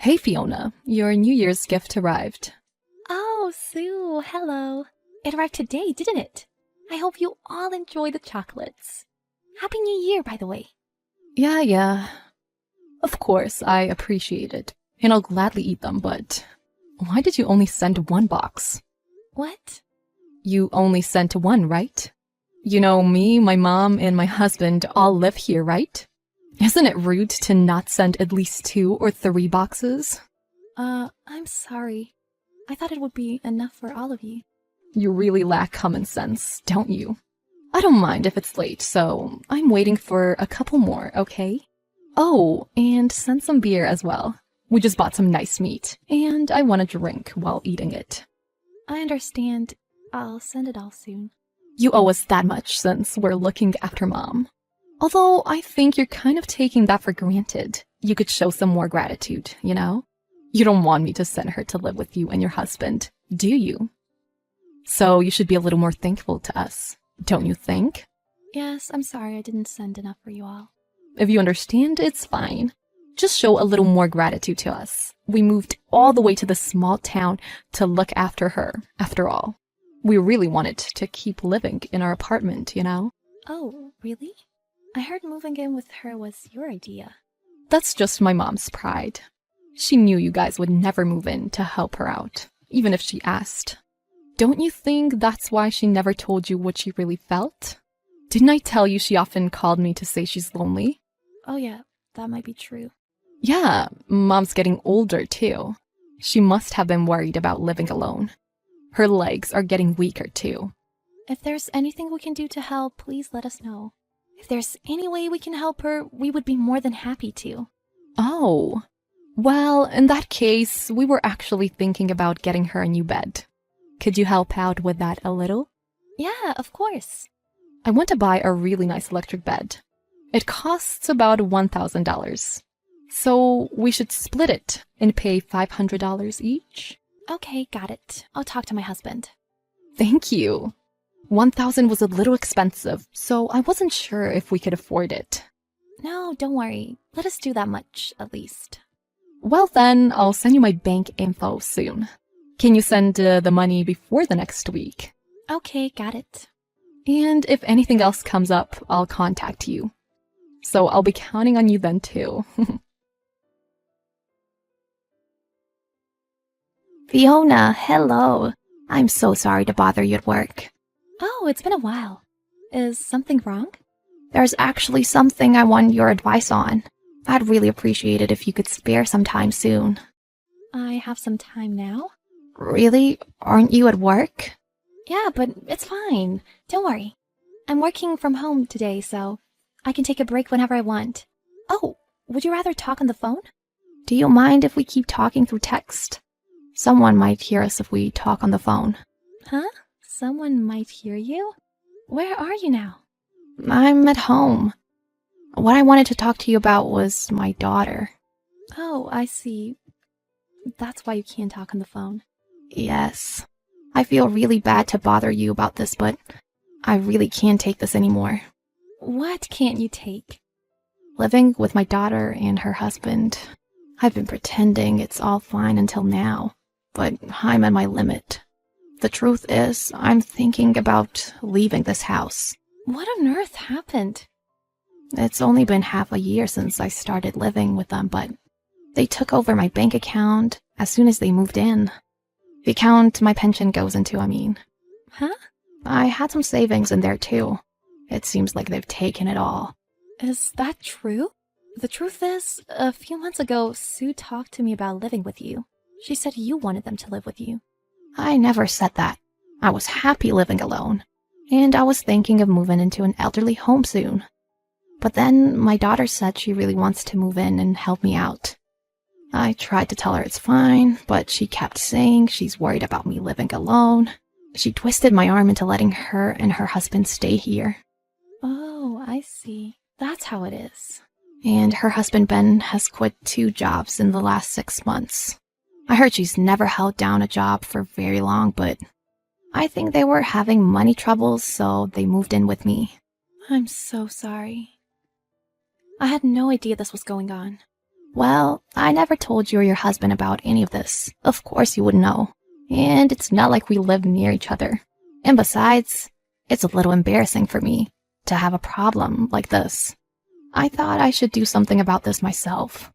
Hey Fiona, your New Year's gift arrived. Oh, Sue, hello. It arrived today, didn't it? I hope you all enjoy the chocolates. Happy New Year, by the way. Yeah. Of course, I appreciate it, and I'll gladly eat them, but why did you only send one box? What? You only sent one, right? You know, me, my mom, and my husband all live here, right? Isn't it rude to not send at least 2 or 3 boxes? I'm sorry. I thought it would be enough for all of you. You really lack common sense, don't you? I don't mind if it's late, so I'm waiting for a couple more, okay? Oh, and send some beer as well. We just bought some nice meat, and I want a drink while eating it. I understand. I'll send it all soon. You owe us that much since we're looking after Mom. Although I think you're kind of taking that for granted. You could show some more gratitude, you know? You don't want me to send her to live with you and your husband, do you? So you should be a little more thankful to us, don't you think? Yes, I'm sorry I didn't send enough for you all. If you understand, it's fine. Just show a little more gratitude to us. We moved all the way to this small town to look after her, after all. We really wanted to keep living in our apartment, you know? Oh, really? I heard moving in with her was your idea. That's just my mom's pride. She knew you guys would never move in to help her out, even if she asked. Don't you think that's why she never told you what she really felt? Didn't I tell you she often called me to say she's lonely? Oh yeah, that might be true. Yeah, Mom's getting older too. She must have been worried about living alone. Her legs are getting weaker too. If there's anything we can do to help, please let us know. If there's any way we can help her, we would be more than happy to. Oh, well, in that case, we were actually thinking about getting her a new bed. Could you help out with that a little? Yeah, of course. I want to buy a really nice electric bed. It costs about $1,000. So we should split it and pay $500 each? Okay, got it. I'll talk to my husband. Thank you. 1,000 was a little expensive, so I wasn't sure if we could afford it. No, don't worry. Let us do that much, at least. Well then, I'll send you my bank info soon. Can you send the money before the next week? Okay, got it. And if anything else comes up, I'll contact you. So I'll be counting on you then too. Fiona, hello. I'm so sorry to bother you at work. Oh, it's been a while. Is something wrong? There's actually something I want your advice on. I'd really appreciate it if you could spare some time soon. I have some time now. Really? Aren't you at work? Yeah, but it's fine. Don't worry. I'm working from home today, so I can take a break whenever I want. Oh, would you rather talk on the phone? Do you mind if we keep talking through text? Someone might hear us if we talk on the phone. Huh? Someone might hear you? Where are you now? I'm at home. What I wanted to talk to you about was my daughter. Oh, I see. That's why you can't talk on the phone. Yes. I feel really bad to bother you about this, but I really can't take this anymore. What can't you take? Living with my daughter and her husband. I've been pretending it's all fine until now, but I'm at my limit. The truth is, I'm thinking about leaving this house. What on earth happened? It's only been half a year since I started living with them, but they took over my bank account as soon as they moved in. The account my pension goes into, I mean. Huh? I had some savings in there too. It seems like they've taken it all. Is that true? The truth is, a few months ago, Sue talked to me about living with you. She said you wanted them to live with you. I never said that. I was happy living alone, and I was thinking of moving into an elderly home soon. But then my daughter said she really wants to move in and help me out. I tried to tell her it's fine, but she kept saying she's worried about me living alone. She twisted my arm into letting her and her husband stay here. Oh, I see. That's how it is. And her husband Ben has quit 2 jobs in the last 6 months. I heard she's never held down a job for very long, but I think they were having money troubles, so they moved in with me. I'm so sorry. I had no idea this was going on. Well, I never told you or your husband about any of this. Of course you wouldn't know. And it's not like we live near each other. And besides, it's a little embarrassing for me to have a problem like this. I thought I should do something about this myself.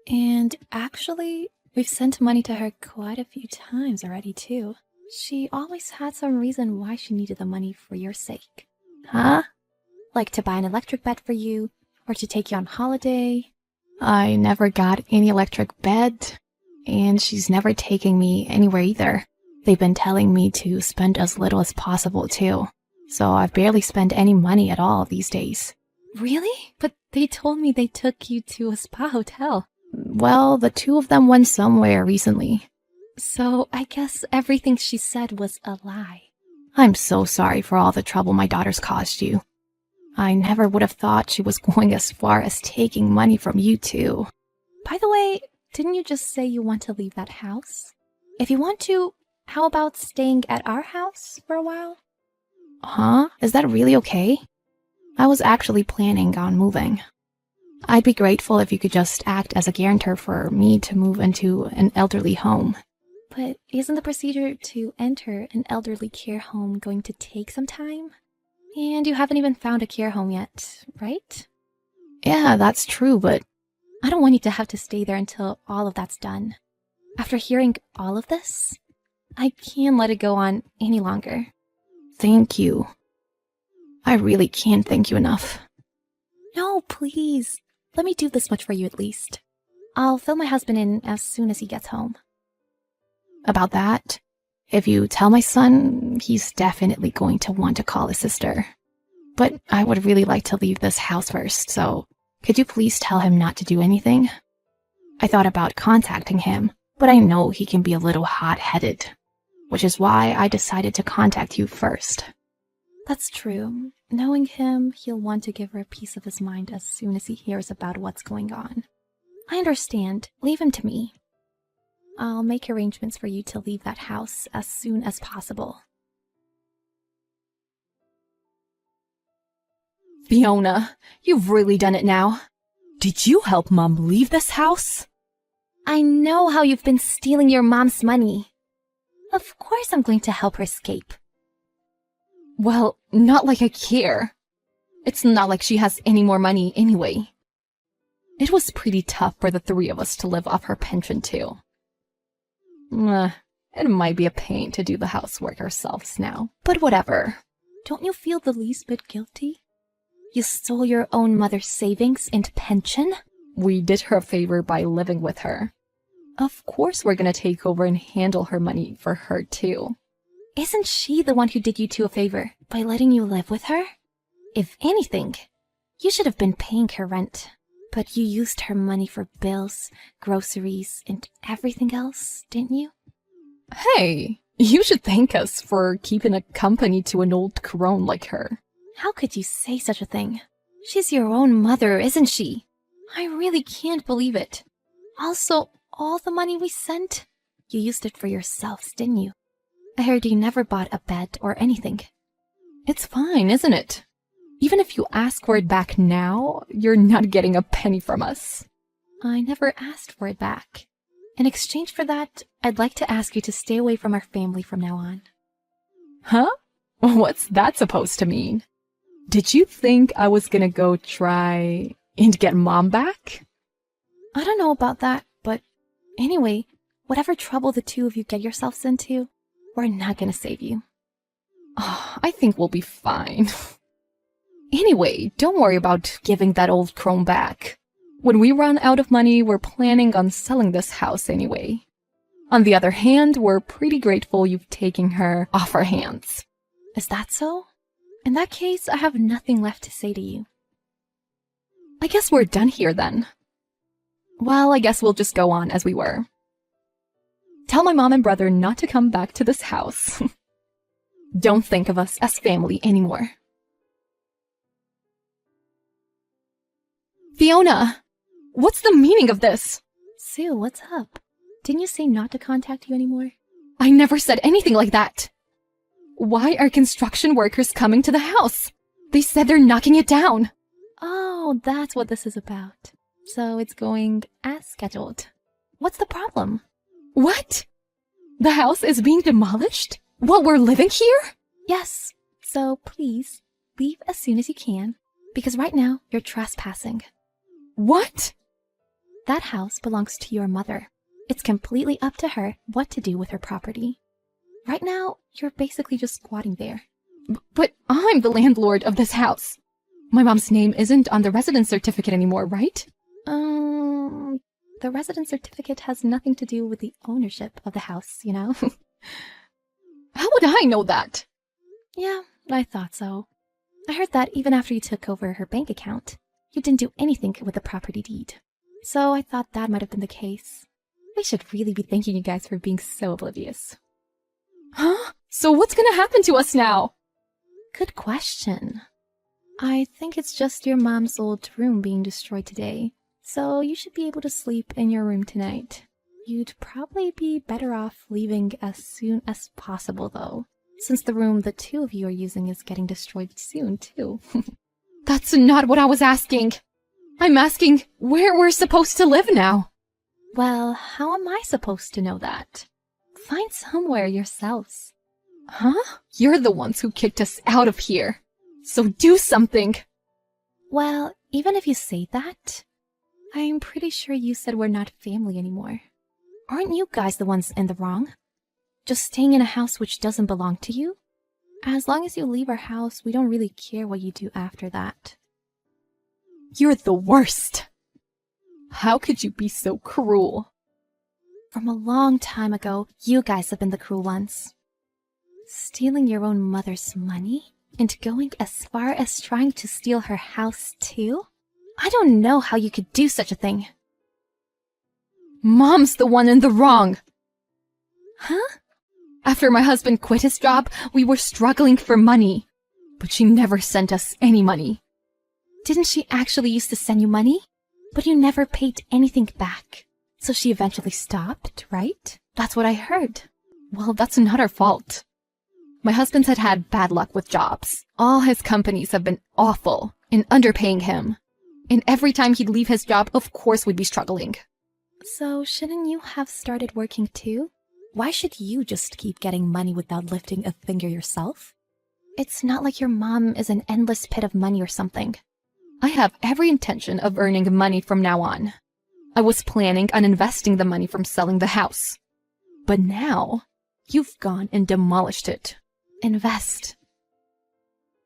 And actually, we've sent money to her quite a few times already, too. She always had some reason why she needed the money for your sake. Huh? Like to buy an electric bed for you, or to take you on holiday. I never got any electric bed, and she's never taking me anywhere either. They've been telling me to spend as little as possible, too. So I've barely spent any money at all these days. Really? But they told me they took you to a spa hotel. Well, the two of them went somewhere recently. So I guess everything she said was a lie. I'm so sorry for all the trouble my daughter's caused you. I never would have thought she was going as far as taking money from you two. By the way, didn't you just say you want to leave that house? If you want to, how about staying at our house for a while? Huh? Is that really okay? I was actually planning on moving. I'd be grateful if you could just act as a guarantor for me to move into an elderly home. But isn't the procedure to enter an elderly care home going to take some time? And you haven't even found a care home yet, right? Yeah, that's true, but I don't want you to have to stay there until all of that's done. After hearing all of this, I can't let it go on any longer. thank you. I really can't thank you enough. No, please. Let me do this much for you at least. I'll fill my husband in as soon as he gets home. About that, if you tell my son, he's definitely going to want to call his sister. But I would really like to leave this house first, so could you please tell him not to do anything? I thought about contacting him, but I know he can be a little hot-headed, which is why I decided to contact you first. That's true. Knowing him, he'll want to give her a piece of his mind as soon as he hears about what's going on. I understand. Leave him to me. I'll make arrangements for you to leave that house as soon as possible. Fiona, you've really done it now. Did you help Mom leave this house? I know how you've been stealing your mom's money. Of course I'm going to help her escape. Well, not like I care. It's not like she has any more money anyway. It was pretty tough for the three of us to live off her pension too. It might be a pain to do the housework ourselves now, but whatever. Don't you feel the least bit guilty? You stole your own mother's savings and pension? We did her a favor by living with her. Of course we're gonna take over and handle her money for her too. Isn't she the one who did you two a favor by letting you live with her? If anything, you should have been paying her rent. But you used her money for bills, groceries, and everything else, didn't you? Hey, you should thank us for keeping a company to an old crone like her. How could you say such a thing? She's your own mother, isn't she? I really can't believe it. Also, all the money we sent, you used it for yourselves, didn't you? I heard you never bought a bed or anything. It's fine, isn't it? Even if you ask for it back now, you're not getting a penny from us. I never asked for it back. In exchange for that, I'd like to ask you to stay away from our family from now on. Huh? What's that supposed to mean? Did you think I was gonna go try and get Mom back? I don't know about that, but anyway, whatever trouble the two of you get yourselves into, we're not gonna save you. Oh, I think we'll be fine. Anyway, don't worry about giving that old crone back. When we run out of money, we're planning on selling this house anyway. On the other hand, we're pretty grateful you've taken her off our hands. Is that so? In that case, I have nothing left to say to you. I guess we're done here then. Well, I guess we'll just go on as we were. Tell my mom and brother not to come back to this house. Don't think of us as family anymore. Fiona, what's the meaning of this? Sue, what's up? Didn't you say not to contact you anymore? I never said anything like that. Why are construction workers coming to the house? They said they're knocking it down. Oh, that's what this is about. so it's going as scheduled. What's the problem? What? The house is being demolished? While we're living here? Yes, so please leave as soon as you can, because right now you're trespassing. What? That house belongs to your mother. It's completely up to her what to do with her property. Right now, you're basically just squatting there. But I'm the landlord of this house. My mom's name isn't on the residence certificate anymore, right? The residence certificate has nothing to do with the ownership of the house, you know? How would I know that? Yeah, I thought so. I heard that even after you took over her bank account, you didn't do anything with the property deed. So I thought that might have been the case. We should really be thanking you guys for being so oblivious. Huh? So what's gonna happen to us now? Good question. I think it's just your mom's old room being destroyed today, so you should be able to sleep in your room tonight. You'd probably be better off leaving as soon as possible, though, since the room the two of you are using is getting destroyed soon, too. That's not what I was asking. I'm asking where we're supposed to live now. Well, how am I supposed to know that? Find somewhere yourselves. Huh? You're the ones who kicked us out of here. So do something. Well, even if you say that, I'm pretty sure you said we're not family anymore. Aren't you guys the ones in the wrong? Just staying in a house which doesn't belong to you? As long as you leave our house, we don't really care what you do after that. You're the worst. How could you be so cruel? From a long time ago, you guys have been the cruel ones. Stealing your own mother's money? And going as far as trying to steal her house too? I don't know how you could do such a thing. Mom's the one in the wrong. Huh? After my husband quit his job, we were struggling for money. But she never sent us any money. Didn't she actually used to send you money? But you never paid anything back. So she eventually stopped, right? That's what I heard. Well, that's not our fault. My husband's had bad luck with jobs. All his companies have been awful in underpaying him. And every time he'd leave his job, of course we'd be struggling. So shouldn't you have started working too? Why should you just keep getting money without lifting a finger yourself? It's not like your mom is an endless pit of money or something. I have every intention of earning money from now on. I was planning on investing the money from selling the house. But now, you've gone and demolished it. Invest.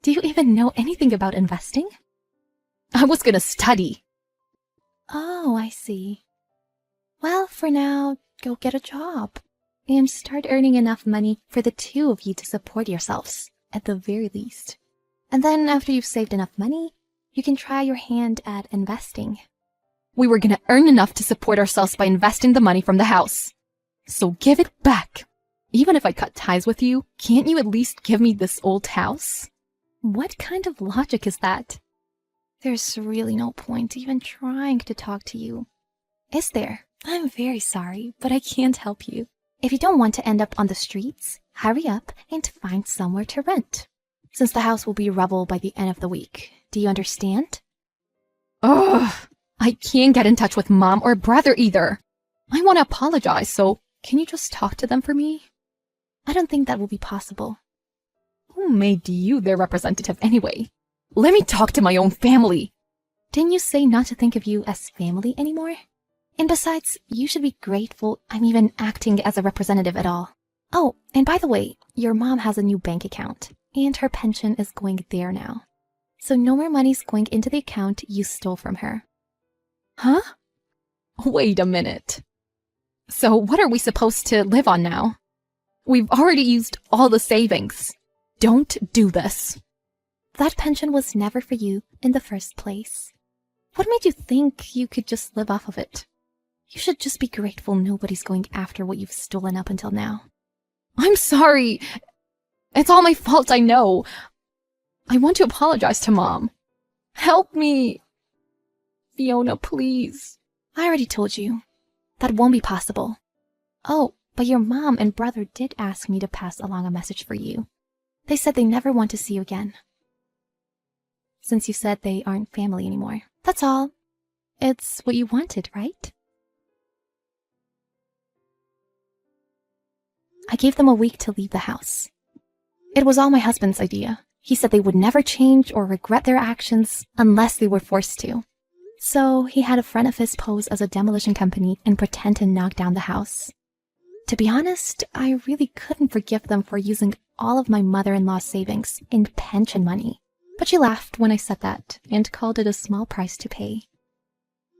Do you even know anything about investing? I was gonna study. Oh, I see. Well, for now, go get a job. And start earning enough money for the two of you to support yourselves, at the very least. And then after you've saved enough money, you can try your hand at investing. We were gonna earn enough to support ourselves by investing the money from the house. So give it back. Even if I cut ties with you, can't you at least give me this old house? What kind of logic is that? There's really no point even trying to talk to you. Is there? I'm very sorry, but I can't help you. If you don't want to end up on the streets, hurry up and find somewhere to rent. Since the house will be rubble by the end of the week. Do you understand? Ugh! I can't get in touch with Mom or brother either. I want to apologize, so can you just talk to them for me? I don't think that will be possible. Who made you their representative anyway? Let me talk to my own family. Didn't you say not to think of you as family anymore? And besides, you should be grateful I'm even acting as a representative at all. Oh, and by the way, your mom has a new bank account, and her pension is going there now. So no more money's going into the account you stole from her. Huh? Wait a minute. So what are we supposed to live on now? We've already used all the savings. Don't do this. That pension was never for you in the first place. What made you think you could just live off of it? You should just be grateful nobody's going after what you've stolen up until now. I'm sorry. It's all my fault, I know. I want to apologize to Mom. Help me. Fiona, please. I already told you. That won't be possible. Oh, but your mom and brother did ask me to pass along a message for you. They said they never want to see you again. Since you said they aren't family anymore. That's all. It's what you wanted, right? I gave them a week to leave the house. It was all my husband's idea. He said they would never change or regret their actions unless they were forced to. So he had a friend of his pose as a demolition company and pretend to knock down the house. To be honest, I really couldn't forgive them for using all of my mother-in-law's savings and pension money. But she laughed when I said that and called it a small price to pay.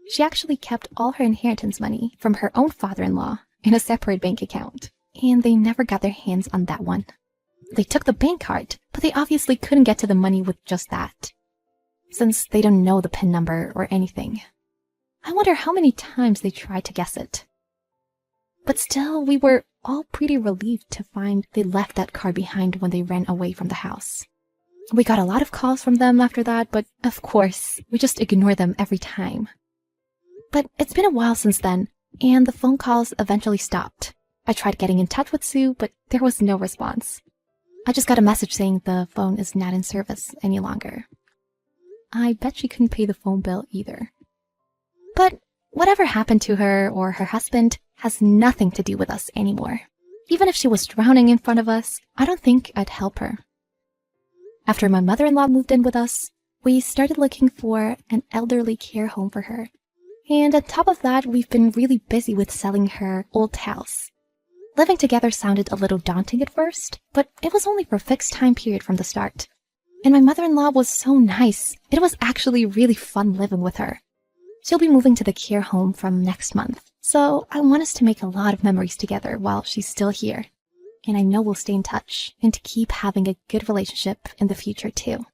She actually kept all her inheritance money from her own father-in-law in a separate bank account, and they never got their hands on that one. They took the bank card, but they obviously couldn't get to the money with just that, since they don't know the PIN number or anything. I wonder how many times they tried to guess it. But still, we were all pretty relieved to find they left that card behind when they ran away from the house. We got a lot of calls from them after that, but of course, we just ignored them every time. But it's been a while since then, and the phone calls eventually stopped. I tried getting in touch with Sue, but there was no response. I just got a message saying the phone is not in service any longer. I bet she couldn't pay the phone bill either. But whatever happened to her or her husband has nothing to do with us anymore. Even if she was drowning in front of us, I don't think I'd help her. After my mother-in-law moved in with us, we started looking for an elderly care home for her. And on top of that, we've been really busy with selling her old house. Living together sounded a little daunting at first, but it was only for a fixed time period from the start. And my mother-in-law was so nice. It was actually really fun living with her. She'll be moving to the care home from next month, so I want us to make a lot of memories together while she's still here. And I know we'll stay in touch and to keep having a good relationship in the future too.